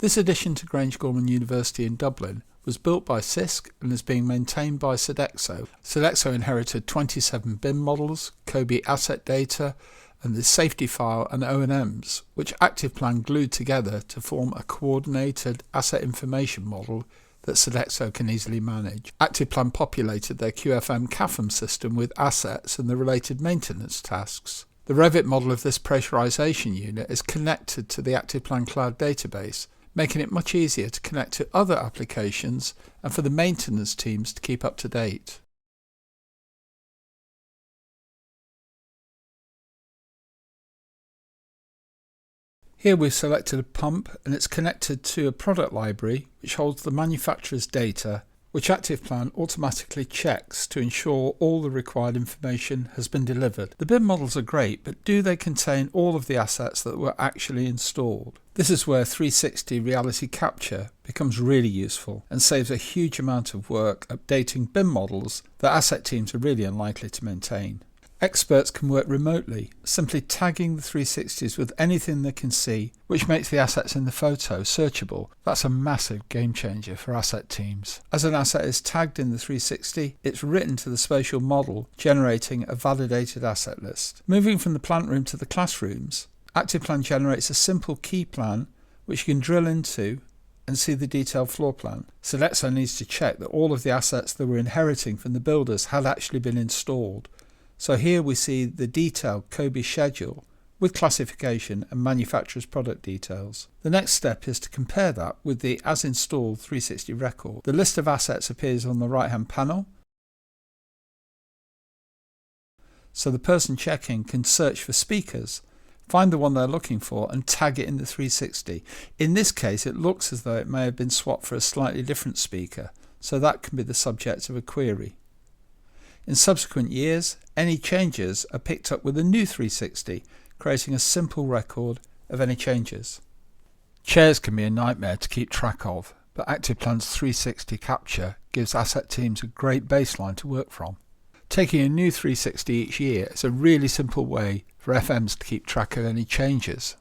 This addition to Grangegorman University in Dublin was built by CISC and is being maintained by Sodexo. Sodexo inherited 27 BIM models, COBie asset data, and the safety file and O&Ms, which ActivePlan glued together to form a coordinated asset information model that Sodexo can easily manage. ActivePlan populated their QFM CAFM system with assets and the related maintenance tasks. The Revit model of this pressurization unit is connected to the ActivePlan cloud database, making it much easier to connect to other applications and for the maintenance teams to keep up to date. Here we've selected a pump and it's connected to a product library which holds the manufacturer's data, which ActivePlan automatically checks to ensure all the required information has been delivered. The BIM models are great, but do they contain all of the assets that were actually installed? This is where 360 reality capture becomes really useful and saves a huge amount of work updating BIM models that asset teams are really unlikely to maintain. Experts can work remotely, simply tagging the 360s with anything they can see, which makes the assets in the photo searchable. That's a massive game changer for asset teams. As an asset is tagged in the 360, it's written to the spatial model, generating a validated asset list. Moving from the plant room to the classrooms, ActivePlan generates a simple key plan which you can drill into and see the detailed floor plan. Sodexo needs to check that all of the assets they were inheriting from the builders had actually been installed. So here we see the detailed COBie schedule with classification and manufacturer's product details. The next step is to compare that with the as installed 360 record. The list of assets appears on the right hand panel, so the person checking can search for speakers, find the one they're looking for and tag it in the 360. In this case it looks as though it may have been swapped for a slightly different speaker, so that can be the subject of a query. In subsequent years, any changes are picked up with a new 360, creating a simple record of any changes. Chairs can be a nightmare to keep track of, but ActivePlan's 360 capture gives asset teams a great baseline to work from. Taking a new 360 each year is a really simple way for FMs to keep track of any changes.